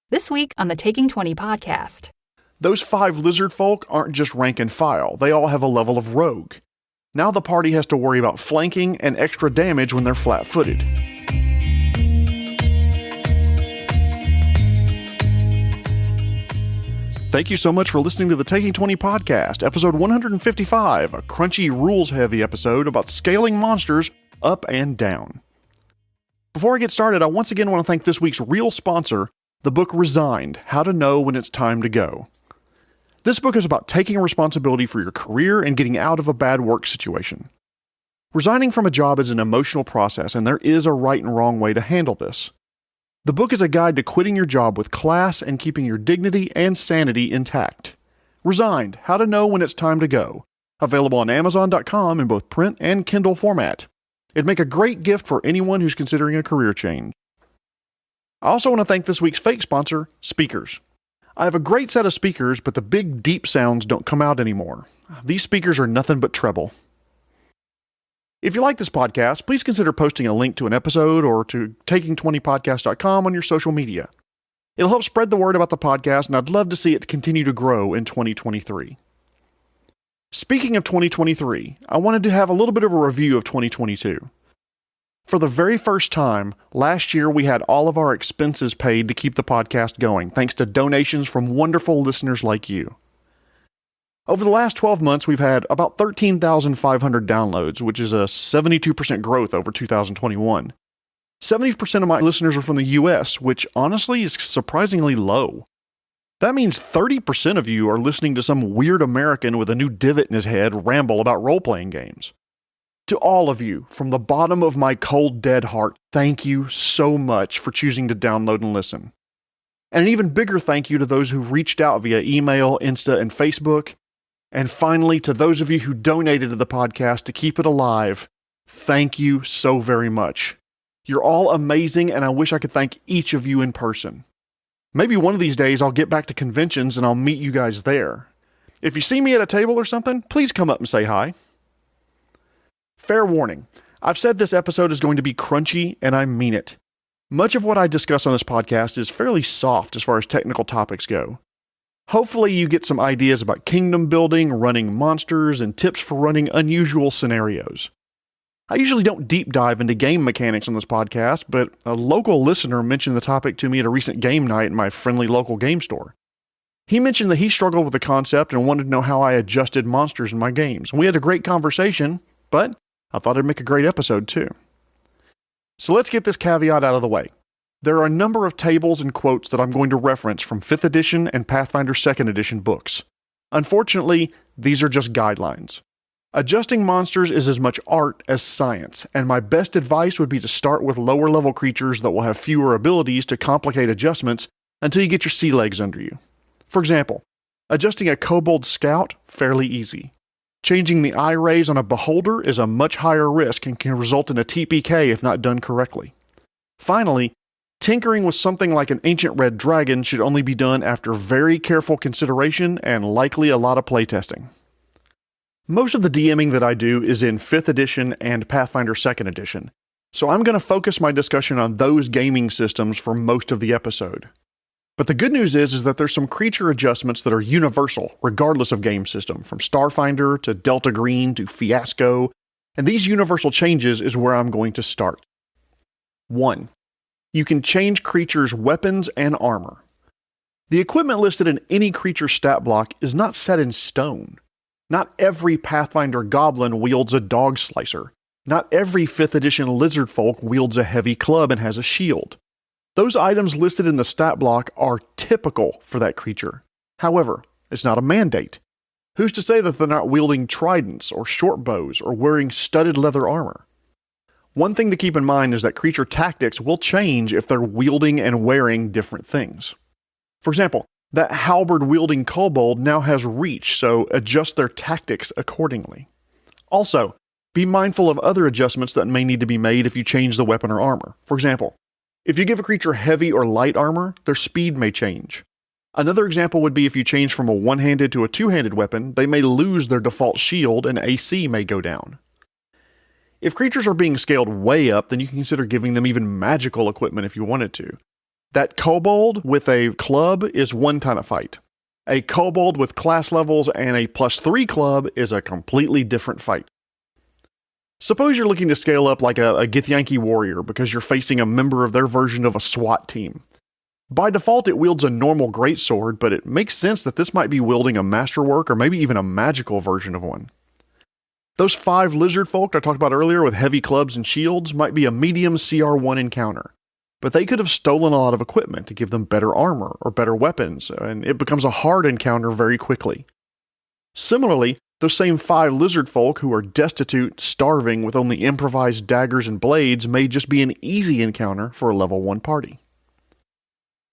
This week on the Taking 20 podcast. Those 5 lizard folk aren't just rank and file, they all have a level of rogue. Now the party has to worry about flanking and extra damage when they're flat-footed. Thank you so much for listening to the Taking 20 podcast, episode 155, a crunchy, rules-heavy episode about scaling monsters up and down. Before I get started, I once again want to thank this week's real sponsor, the book Resigned: How to Know When It's Time to Go. This book is about taking responsibility for your career and getting out of a bad work situation. Resigning from a job is an emotional process, and there is a right and wrong way to handle this. The book is a guide to quitting your job with class and keeping your dignity and sanity intact. Resigned: How to Know When It's Time to Go. Available on Amazon.com in both print and Kindle format. It'd make a great gift for anyone who's considering a career change. I also want to thank this week's fake sponsor, speakers. I have a great set of speakers, but the big deep sounds don't come out anymore. These speakers are nothing but treble. If you like this podcast, please consider posting a link to an episode or to taking20podcast.com on your social media. It'll help spread the word about the podcast, and I'd love to see it continue to grow in 2023. Speaking of 2023, I wanted to have a little bit of a review of 2022. For the very first time, last year we had all of our expenses paid to keep the podcast going, thanks to donations from wonderful listeners like you. Over the last 12 months, we've had about 13,500 downloads, which is a 72% growth over 2021. 70% of my listeners are from the US, which honestly is surprisingly low. That means 30% of you are listening to some weird American with a new divot in his head ramble about role-playing games. To all of you, from the bottom of my cold, dead heart, thank you so much for choosing to download and listen. And an even bigger thank you to those who reached out via email, Insta, and Facebook. And finally, to those of you who donated to the podcast to keep it alive, thank you so very much. You're all amazing, and I wish I could thank each of you in person. Maybe one of these days I'll get back to conventions and I'll meet you guys there. If you see me at a table or something, please come up and say hi. Fair warning, I've said this episode is going to be crunchy, and I mean it. Much of what I discuss on this podcast is fairly soft as far as technical topics go. Hopefully you get some ideas about kingdom building, running monsters, and tips for running unusual scenarios. I usually don't deep dive into game mechanics on this podcast, but a local listener mentioned the topic to me at a recent game night in my friendly local game store. He mentioned that he struggled with the concept and wanted to know how I adjusted monsters in my games. We had a great conversation, but I thought it'd make a great episode too. So let's get this caveat out of the way. There are a number of tables and quotes that I'm going to reference from 5th edition and Pathfinder 2nd edition books. Unfortunately, these are just guidelines. Adjusting monsters is as much art as science, and my best advice would be to start with lower level creatures that will have fewer abilities to complicate adjustments until you get your sea legs under you. For example, adjusting a kobold scout, fairly easy. Changing the eye rays on a beholder is a much higher risk and can result in a TPK if not done correctly. Finally, tinkering with something like an ancient red dragon should only be done after very careful consideration and likely a lot of playtesting. Most of the DMing that I do is in 5th edition and Pathfinder 2nd edition, so I'm going to focus my discussion on those gaming systems for most of the episode. But the good news is that there's some creature adjustments that are universal, regardless of game system, from Starfinder to Delta Green to Fiasco, and these universal changes is where I'm going to start. 1. You can change creatures' weapons and armor. The equipment listed in any creature stat block is not set in stone. Not every Pathfinder goblin wields a dog slicer. Not every 5th edition lizard folk wields a heavy club and has a shield. Those items listed in the stat block are typical for that creature. However, it's not a mandate. Who's to say that they're not wielding tridents or short bows or wearing studded leather armor? One thing to keep in mind is that creature tactics will change if they're wielding and wearing different things. For example, that halberd-wielding kobold now has reach, so adjust their tactics accordingly. Also, be mindful of other adjustments that may need to be made if you change the weapon or armor. For example, if you give a creature heavy or light armor, their speed may change. Another example would be if you change from a one-handed to a two-handed weapon, they may lose their default shield and AC may go down. If creatures are being scaled way up, then you can consider giving them even magical equipment if you wanted to. That kobold with a club is one kind of fight. A kobold with class levels and a +3 club is a completely different fight. Suppose you're looking to scale up like a Githyanki warrior because you're facing a member of their version of a SWAT team. By default, it wields a normal greatsword, but it makes sense that this might be wielding a masterwork or maybe even a magical version of one. Those 5 lizard folk I talked about earlier with heavy clubs and shields might be a medium CR1 encounter, but they could have stolen a lot of equipment to give them better armor or better weapons, and it becomes a hard encounter very quickly. Similarly, those same 5 lizard folk who are destitute, starving, with only improvised daggers and blades may just be an easy encounter for a level 1 party.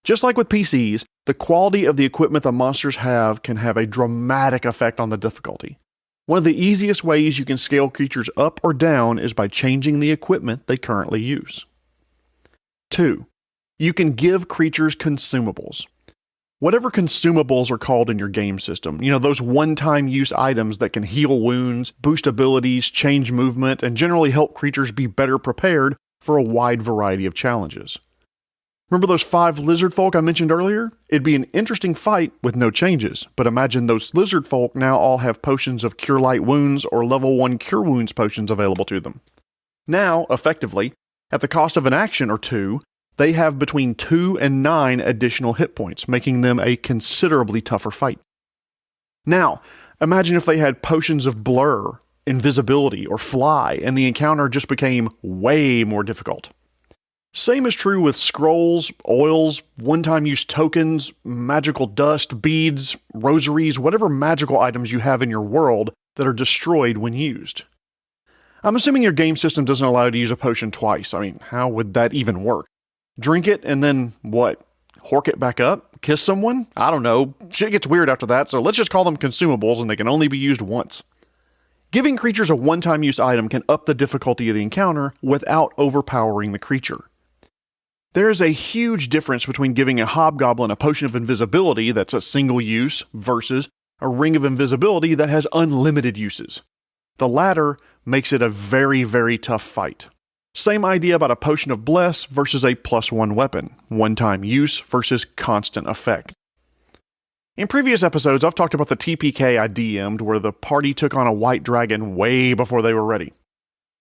Just like with PCs, the quality of the equipment the monsters have can have a dramatic effect on the difficulty. One of the easiest ways you can scale creatures up or down is by changing the equipment they currently use. 2. You can give creatures consumables. Whatever consumables are called in your game system, those one-time use items that can heal wounds, boost abilities, change movement, and generally help creatures be better prepared for a wide variety of challenges. Remember those 5 lizard folk I mentioned earlier? It'd be an interesting fight with no changes, but imagine those lizard folk now all have potions of Cure Light Wounds or level 1 Cure Wounds potions available to them. Now, effectively, at the cost of an action or 2, they have between 2 and 9 additional hit points, making them a considerably tougher fight. Now, imagine if they had potions of Blur, Invisibility, or Fly, and the encounter just became way more difficult. Same is true with scrolls, oils, one-time use tokens, magical dust, beads, rosaries, whatever magical items you have in your world that are destroyed when used. I'm assuming your game system doesn't allow you to use a potion twice. How would that even work? Drink it and then what? Hork it back up? Kiss someone? I don't know. Shit gets weird after that, so let's just call them consumables and they can only be used once. Giving creatures a one-time use item can up the difficulty of the encounter without overpowering the creature. There is a huge difference between giving a hobgoblin a potion of invisibility that's a single use versus a ring of invisibility that has unlimited uses. The latter makes it a very, very tough fight. Same idea about a potion of bless versus a +1 weapon, one-time use versus constant effect. In previous episodes, I've talked about the TPK I DM'd where the party took on a white dragon way before they were ready.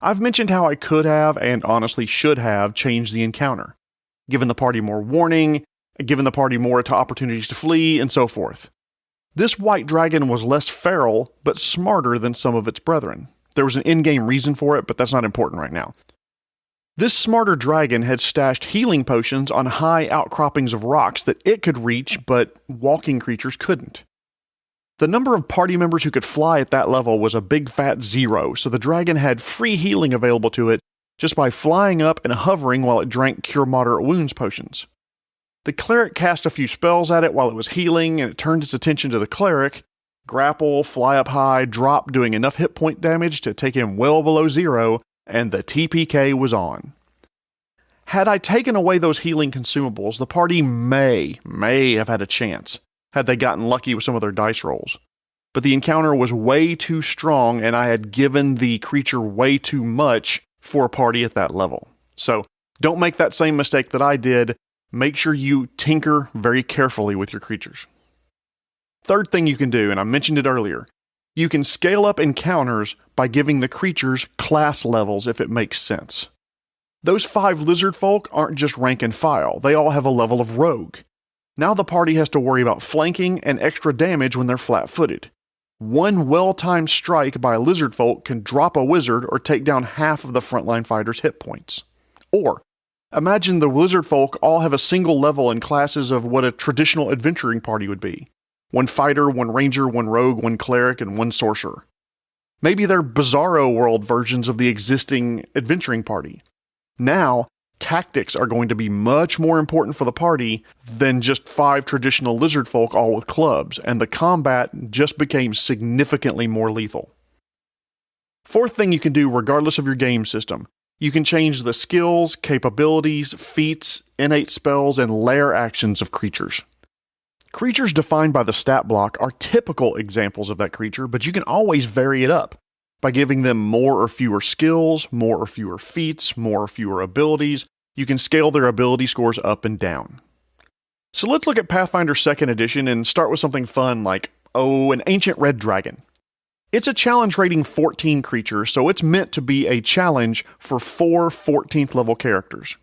I've mentioned how I could have, and honestly should have, changed the encounter, given the party more warning, given the party more opportunities to flee, and so forth. This white dragon was less feral, but smarter than some of its brethren. There was an in-game reason for it, but that's not important right now. This smarter dragon had stashed healing potions on high outcroppings of rocks that it could reach, but walking creatures couldn't. The number of party members who could fly at that level was a big fat 0, so the dragon had free healing available to it just by flying up and hovering while it drank Cure Moderate Wounds potions. The cleric cast a few spells at it while it was healing, and it turned its attention to the cleric, grapple, fly up high, drop, doing enough hit point damage to take him well below 0, and the TPK was on. Had I taken away those healing consumables, the party may have had a chance, had they gotten lucky with some of their dice rolls. But the encounter was way too strong, and I had given the creature way too much for a party at that level. So, don't make that same mistake that I did. Make sure you tinker very carefully with your creatures. Third thing you can do, and I mentioned it earlier, you can scale up encounters by giving the creatures class levels if it makes sense. Those 5 lizard folk aren't just rank and file, they all have a level of rogue. Now the party has to worry about flanking and extra damage when they're flat-footed. One well-timed strike by a lizard folk can drop a wizard or take down half of the frontline fighter's hit points. Or, imagine the lizard folk all have a single level in classes of what a traditional adventuring party would be. 1 fighter, 1 ranger, 1 rogue, 1 cleric, and 1 sorcerer. Maybe they're bizarro world versions of the existing adventuring party. Now, tactics are going to be much more important for the party than just 5 traditional lizard folk all with clubs, and the combat just became significantly more lethal. Fourth thing you can do regardless of your game system, you can change the skills, capabilities, feats, innate spells, and lair actions of creatures. Creatures defined by the stat block are typical examples of that creature, but you can always vary it up by giving them more or fewer skills, more or fewer feats, more or fewer abilities. You can scale their ability scores up and down. So let's look at Pathfinder 2nd Edition and start with something fun like, an ancient red dragon. It's a challenge rating 14 creature, so it's meant to be a challenge for 4 14th level characters.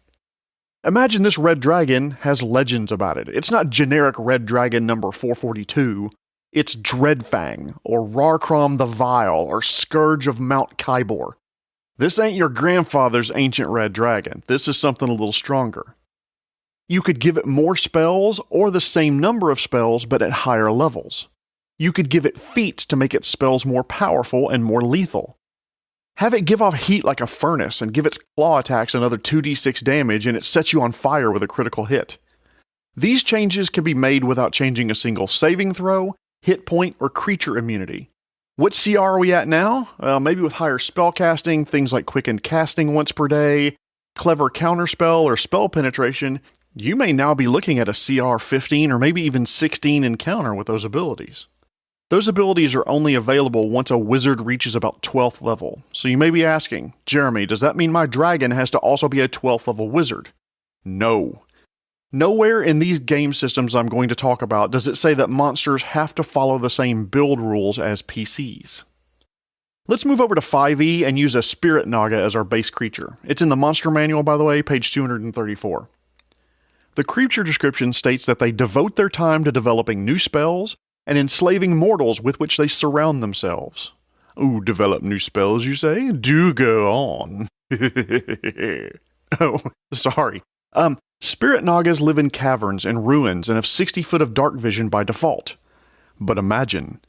Imagine this red dragon has legends about it. It's not generic red dragon number 442. It's Dreadfang, or Rarkrom the Vile, or Scourge of Mount Kybor. This ain't your grandfather's ancient red dragon. This is something a little stronger. You could give it more spells, or the same number of spells, but at higher levels. You could give it feats to make its spells more powerful and more lethal. Have it give off heat like a furnace and give its claw attacks another 2d6 damage, and it sets you on fire with a critical hit. These changes can be made without changing a single saving throw, hit point, or creature immunity. What CR are we at now? Maybe with higher spell casting, things like quickened casting once per day, clever counterspell, or spell penetration, you may now be looking at a CR 15 or maybe even 16 encounter with those abilities. Those abilities are only available once a wizard reaches about 12th level. So you may be asking, Jeremy, does that mean my dragon has to also be a 12th level wizard? No. Nowhere in these game systems I'm going to talk about does it say that monsters have to follow the same build rules as PCs. Let's move over to 5e and use a Spirit Naga as our base creature. It's in the Monster Manual, by the way, page 234. The creature description states that they devote their time to developing new spells and enslaving mortals with which they surround themselves. Ooh, develop new spells, you say? Do go on. Oh, sorry. Spirit Nagas live in caverns and ruins and have 60 foot of dark vision by default. But imagine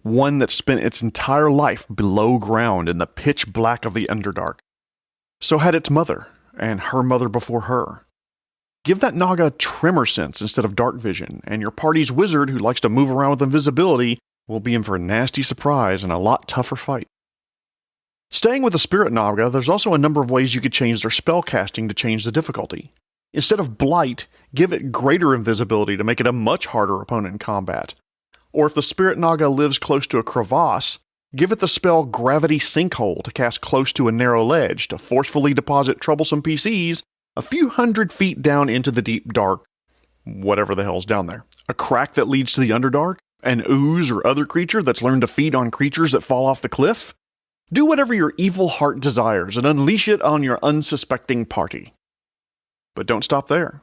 one that spent its entire life below ground in the pitch black of the Underdark. So had its mother, and her mother before her. Give that Naga tremor sense instead of dark vision, and your party's wizard who likes to move around with invisibility will be in for a nasty surprise and a lot tougher fight. Staying with the Spirit Naga, there's also a number of ways you could change their spell casting to change the difficulty. Instead of Blight, give it greater invisibility to make it a much harder opponent in combat. Or if the Spirit Naga lives close to a crevasse, give it the spell Gravity Sinkhole to cast close to a narrow ledge to forcefully deposit troublesome PCs a few hundred feet down into the deep dark, whatever the hell's down there. A crack that leads to the Underdark? An ooze or other creature that's learned to feed on creatures that fall off the cliff? Do whatever your evil heart desires and unleash it on your unsuspecting party. But don't stop there.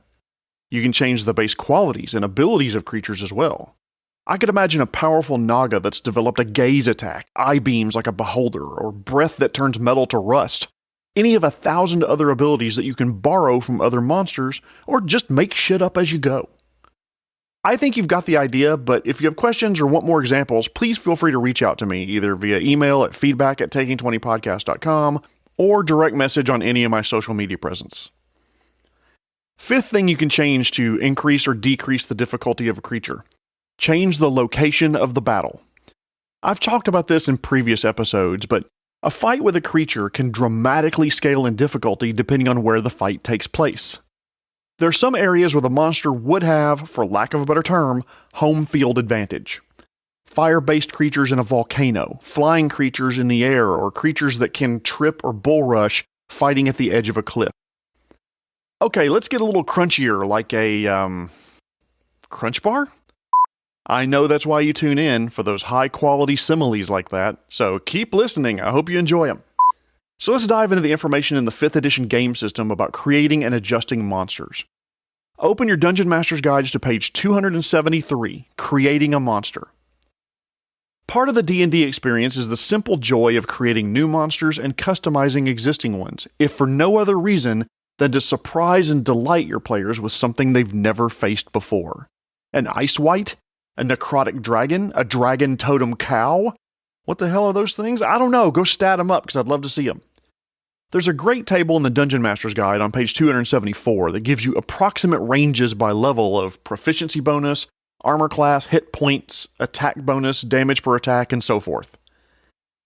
You can change the base qualities and abilities of creatures as well. I could imagine a powerful Naga that's developed a gaze attack, eye beams like a beholder, or breath that turns metal to rust. Any of 1,000 other abilities that you can borrow from other monsters, or just make shit up as you go. I think you've got the idea, but if you have questions or want more examples, please feel free to reach out to me, either via email at feedback@taking20podcast.com or direct message on any of my social media presence. Fifth thing you can change to increase or decrease the difficulty of a creature. Change the location of the battle. I've talked about this in previous episodes, but a fight with a creature can dramatically scale in difficulty depending on where the fight takes place. There are some areas where the monster would have, for lack of a better term, home field advantage. Fire-based creatures in a volcano, flying creatures in the air, or creatures that can trip or bull rush fighting at the edge of a cliff. Okay, let's get a little crunchier, like a, crunch bar? I know that's why you tune in, for those high-quality similes like that, so keep listening. I hope you enjoy them. So let's dive into the information in the 5th edition game system about creating and adjusting monsters. Open your Dungeon Master's Guides to page 273, Creating a Monster. Part of the D&D experience is the simple joy of creating new monsters and customizing existing ones, if for no other reason than to surprise and delight your players with something they've never faced before. An ice wight? A necrotic dragon? A dragon totem cow? What the hell are those things? I don't know. Go stat them up because I'd love to see them. There's a great table in the Dungeon Master's Guide on page 274 that gives you approximate ranges by level of proficiency bonus, armor class, hit points, attack bonus, damage per attack, and so forth.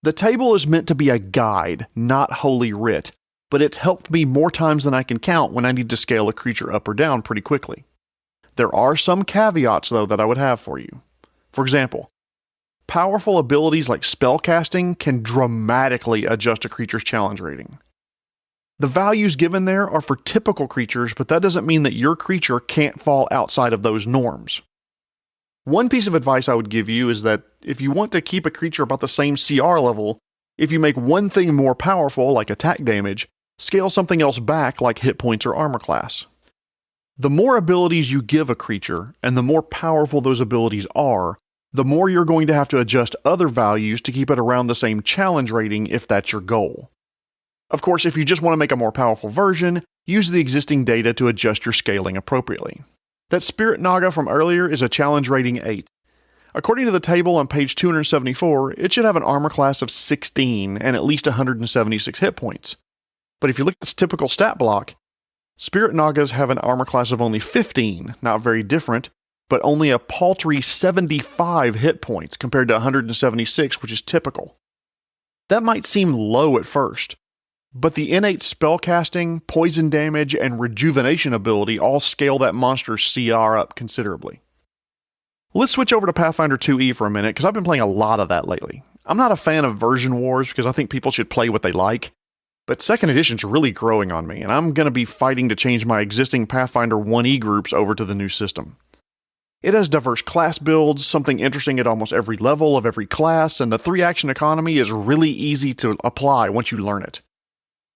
The table is meant to be a guide, not holy writ, but it's helped me more times than I can count when I need to scale a creature up or down pretty quickly. There are some caveats, though, that I would have for you. For example, powerful abilities like spellcasting can dramatically adjust a creature's challenge rating. The values given there are for typical creatures, but that doesn't mean that your creature can't fall outside of those norms. One piece of advice I would give you is that if you want to keep a creature about the same CR level, if you make one thing more powerful, like attack damage, scale something else back, like hit points or armor class. The more abilities you give a creature, and the more powerful those abilities are, the more you're going to have to adjust other values to keep it around the same challenge rating if that's your goal. Of course, if you just want to make a more powerful version, use the existing data to adjust your scaling appropriately. That Spirit Naga from earlier is a challenge rating 8. According to the table on page 274, it should have an armor class of 16 and at least 176 hit points. But if you look at this typical stat block, Spirit Nagas have an armor class of only 15, not very different, but only a paltry 75 hit points compared to 176, which is typical. That might seem low at first, but the innate spellcasting, poison damage, and rejuvenation ability all scale that monster's CR up considerably. Let's switch over to Pathfinder 2e for a minute, because I've been playing a lot of that lately. I'm not a fan of version wars, because I think people should play what they like, but 2nd edition's really growing on me, and I'm going to be fighting to change my existing Pathfinder 1e groups over to the new system. It has diverse class builds, something interesting at almost every level of every class, and the 3-action economy is really easy to apply once you learn it.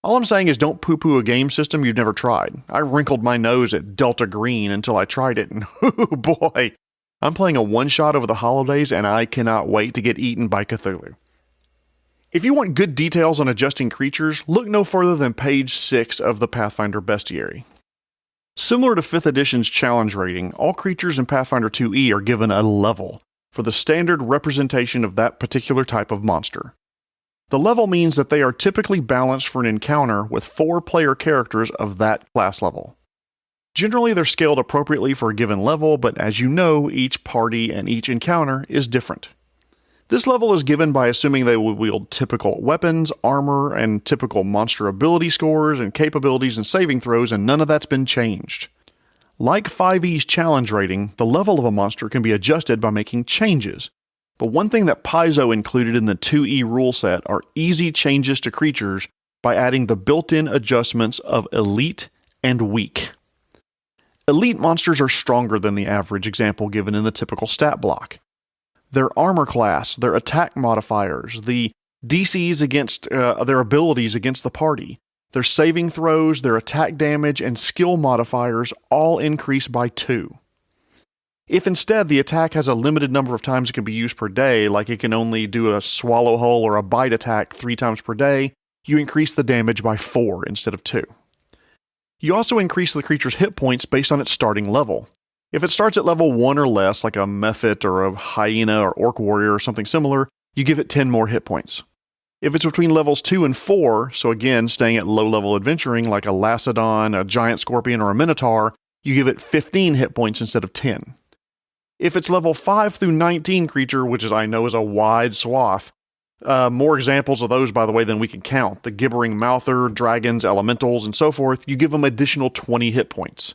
All I'm saying is don't poo-poo a game system you've never tried. I wrinkled my nose at Delta Green until I tried it, and oh boy, I'm playing a one-shot over the holidays, and I cannot wait to get eaten by Cthulhu. If you want good details on adjusting creatures, look no further than page 6 of the Pathfinder Bestiary. Similar to 5th edition's challenge rating, all creatures in Pathfinder 2e are given a level for the standard representation of that particular type of monster. The level means that they are typically balanced for an encounter with 4 player characters of that class level. Generally, they're scaled appropriately for a given level, but as you know, each party and each encounter is different. This level is given by assuming they will wield typical weapons, armor, and typical monster ability scores and capabilities and saving throws, and none of that's been changed. Like 5e's challenge rating, the level of a monster can be adjusted by making changes. But one thing that Paizo included in the 2e rule set are easy changes to creatures by adding the built-in adjustments of elite and weak. Elite monsters are stronger than the average example given in the typical stat block. Their armor class, their attack modifiers, the DCs against their abilities against the party, their saving throws, their attack damage, and skill modifiers all increase by 2. If instead the attack has a limited number of times it can be used per day, like it can only do a swallow hole or a bite attack 3 times per day, you increase the damage by 4 instead of 2. You also increase the creature's hit points based on its starting level. If it starts at level 1 or less, like a Mephit or a Hyena or Orc Warrior or something similar, you give it 10 more hit points. If it's between levels 2 and 4, so again, staying at low-level adventuring like a Lacedon, a Giant Scorpion, or a Minotaur, you give it 15 hit points instead of 10. If it's level 5 through 19 creature, which I know is a wide swath, more examples of those, by the way, than we can count, the Gibbering Mouther, dragons, elementals, and so forth, you give them additional 20 hit points.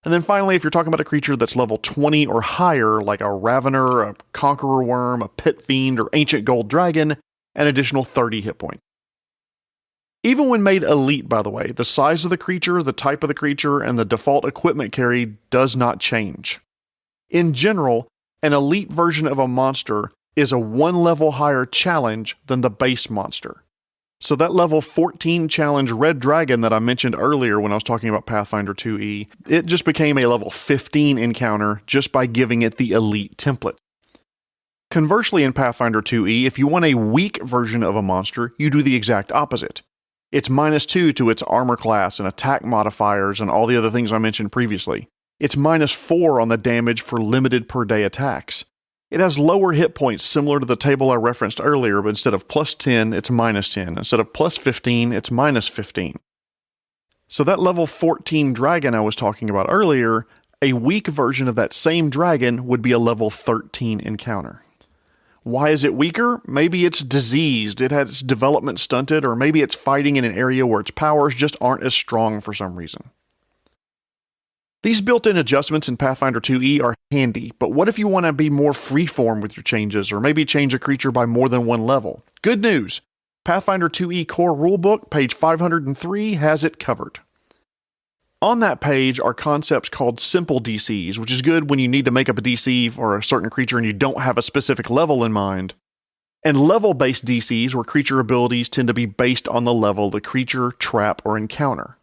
And then finally, if you're talking about a creature that's level 20 or higher, like a Ravener, a Conqueror Worm, a Pit Fiend, or Ancient Gold Dragon, an additional 30 hit points. Even when made elite, by the way, the size of the creature, the type of the creature, and the default equipment carried does not change. In general, an elite version of a monster is a 1 level higher challenge than the base monster. So that level 14 challenge Red Dragon that I mentioned earlier when I was talking about Pathfinder 2e, it just became a level 15 encounter just by giving it the elite template. Conversely, in Pathfinder 2e, if you want a weak version of a monster, you do the exact opposite. It's -2 to its armor class and attack modifiers and all the other things I mentioned previously. It's -4 on the damage for limited per day attacks. It has lower hit points similar to the table I referenced earlier, but instead of +10, it's -10. Instead of +15, it's -15. So that level 14 dragon I was talking about earlier, a weak version of that same dragon would be a level 13 encounter. Why is it weaker? Maybe it's diseased, it has its development stunted, or maybe it's fighting in an area where its powers just aren't as strong for some reason. These built-in adjustments in Pathfinder 2e are handy, but what if you want to be more freeform with your changes, or maybe change a creature by more than 1 level? Good news! Pathfinder 2e Core Rulebook, page 503, has it covered. On that page are concepts called simple DCs, which is good when you need to make up a DC for a certain creature and you don't have a specific level in mind, and level-based DCs where creature abilities tend to be based on the level of the creature, trap, or encounter.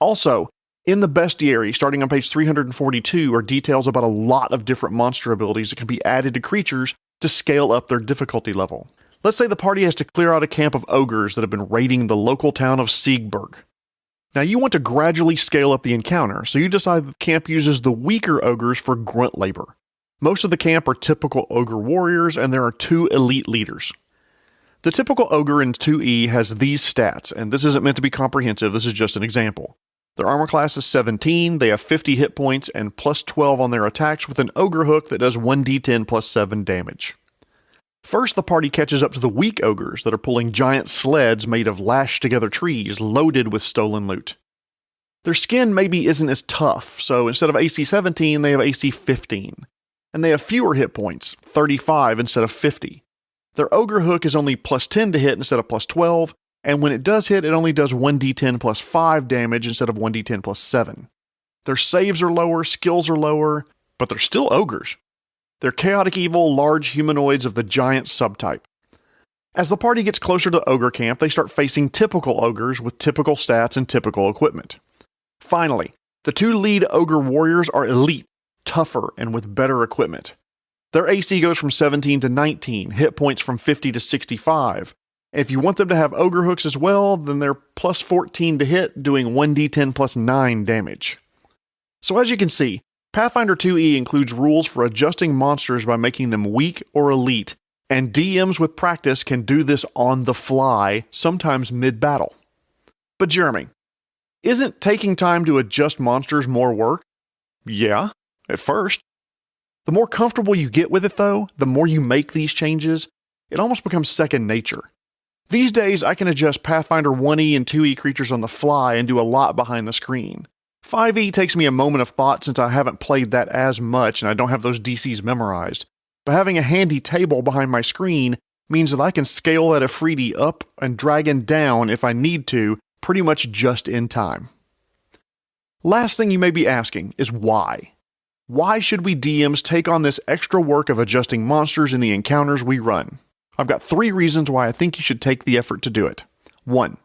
Also, in the Bestiary, starting on page 342, are details about a lot of different monster abilities that can be added to creatures to scale up their difficulty level. Let's say the party has to clear out a camp of ogres that have been raiding the local town of Siegburg. Now you want to gradually scale up the encounter, so you decide the camp uses the weaker ogres for grunt labor. Most of the camp are typical ogre warriors, and there are 2 elite leaders. The typical ogre in 2e has these stats, and this isn't meant to be comprehensive, this is just an example. Their armor class is 17, they have 50 hit points, and plus 12 on their attacks with an ogre hook that does 1d10 plus 7 damage. First, the party catches up to the weak ogres that are pulling giant sleds made of lashed-together trees loaded with stolen loot. Their skin maybe isn't as tough, so instead of AC 17, they have AC 15. And they have fewer hit points, 35 instead of 50. Their ogre hook is only plus 10 to hit instead of plus 12, and when it does hit, it only does 1d10 plus 5 damage instead of 1d10 plus 7. Their saves are lower, skills are lower, but they're still ogres. They're chaotic evil, large humanoids of the giant subtype. As the party gets closer to ogre camp, they start facing typical ogres with typical stats and typical equipment. Finally, the 2 lead ogre warriors are elite, tougher, and with better equipment. Their AC goes from 17 to 19, hit points from 50 to 65. If you want them to have ogre hooks as well, then they're plus 14 to hit, doing 1d10 plus 9 damage. So as you can see, Pathfinder 2e includes rules for adjusting monsters by making them weak or elite, and DMs with practice can do this on the fly, sometimes mid-battle. But Jeremy, isn't taking time to adjust monsters more work? Yeah, at first. The more comfortable you get with it though, the more you make these changes, it almost becomes second nature. These days I can adjust Pathfinder 1e and 2e creatures on the fly and do a lot behind the screen. 5e takes me a moment of thought since I haven't played that as much and I don't have those DCs memorized, but having a handy table behind my screen means that I can scale that Afridi up and dragon down if I need to, pretty much just in time. Last thing you may be asking is why? Why should we DMs take on this extra work of adjusting monsters in the encounters we run? I've got 3 reasons why I think you should take the effort to do it. 1.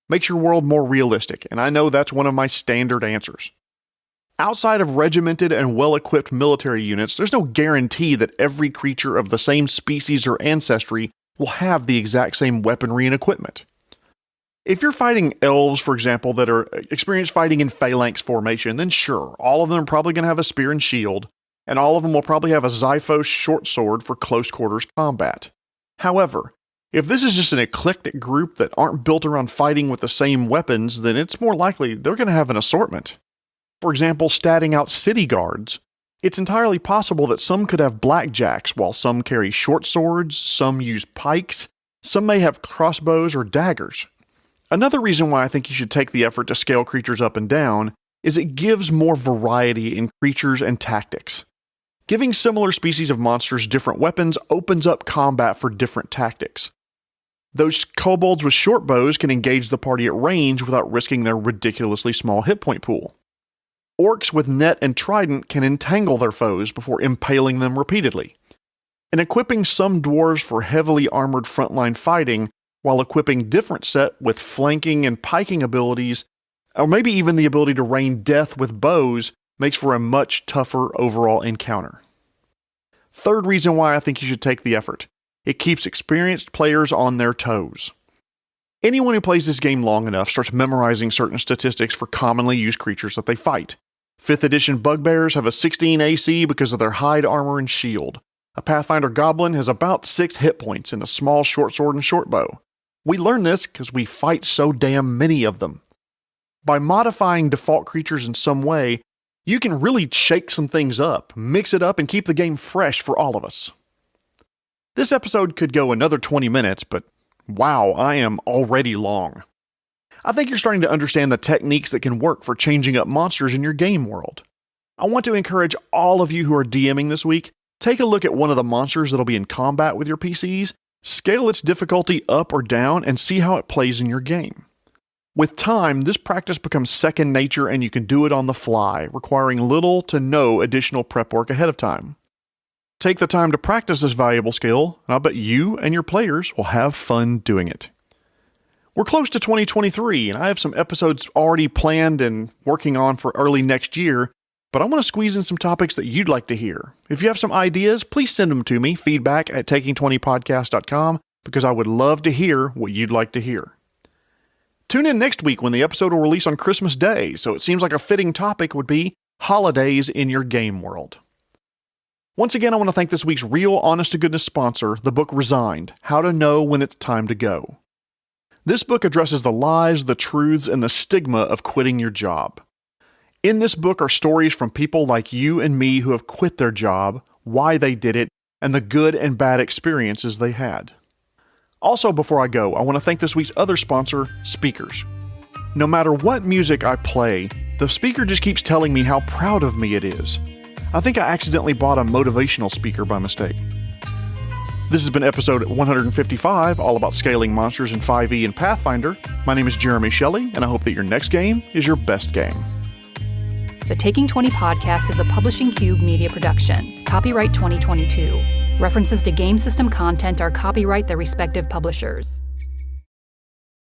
Makes your world more realistic, and I know that's one of my standard answers. Outside of regimented and well-equipped military units, there's no guarantee that every creature of the same species or ancestry will have the exact same weaponry and equipment. If you're fighting elves, for example, that are experienced fighting in phalanx formation, then sure, all of them are probably going to have a spear and shield, and all of them will probably have a Xiphos short sword for close quarters combat. However, if this is just an eclectic group that aren't built around fighting with the same weapons, then it's more likely they're going to have an assortment. For example, statting out city guards, it's entirely possible that some could have blackjacks, while some carry short swords, some use pikes, some may have crossbows or daggers. Another reason why I think you should take the effort to scale creatures up and down is it gives more variety in creatures and tactics. Giving similar species of monsters different weapons opens up combat for different tactics. Those kobolds with short bows can engage the party at range without risking their ridiculously small hit point pool. Orcs with net and trident can entangle their foes before impaling them repeatedly. And equipping some dwarves for heavily armored frontline fighting, while equipping different set with flanking and piking abilities, or maybe even the ability to rain death with bows, makes for a much tougher overall encounter. Third reason why I think you should take the effort. It keeps experienced players on their toes. Anyone who plays this game long enough starts memorizing certain statistics for commonly used creatures that they fight. 5th edition bugbears have a 16 AC because of their hide armor and shield. A Pathfinder goblin has about 6 hit points and a small short sword and short bow. We learn this because we fight so damn many of them. By modifying default creatures in some way, you can really shake some things up, mix it up, and keep the game fresh for all of us. This episode could go another 20 minutes, but wow, I am already long. I think you're starting to understand the techniques that can work for changing up monsters in your game world. I want to encourage all of you who are DMing this week, take a look at one of the monsters that'll be in combat with your PCs, Scale its difficulty up or down and see how it plays in your game. With time, this practice becomes second nature and you can do it on the fly, requiring little to no additional prep work ahead of time. Take the time to practice this valuable skill, and I'll bet you and your players will have fun doing it. We're close to 2023, and I have some episodes already planned and working on for early next year, but I want to squeeze in some topics that you'd like to hear. If you have some ideas, please send them to me, feedback@taking20podcast.com, because I would love to hear what you'd like to hear. Tune in next week when the episode will release on Christmas Day, so it seems like a fitting topic would be holidays in your game world. Once again, I want to thank this week's real honest-to-goodness sponsor, the book Resigned, How to Know When It's Time to Go. This book addresses the lies, the truths, and the stigma of quitting your job. In this book are stories from people like you and me who have quit their job, why they did it, and the good and bad experiences they had. Also, before I go, I want to thank this week's other sponsor, Speakers. No matter what music I play, the speaker just keeps telling me how proud of me it is. I think I accidentally bought a motivational speaker by mistake. This has been episode 155, all about scaling monsters in 5e and Pathfinder. My name is Jeremy Shelley, and I hope that your next game is your best game. The Taking 20 podcast is a Publishing Cube media production. Copyright 2022. References to game system content are copyright their respective publishers.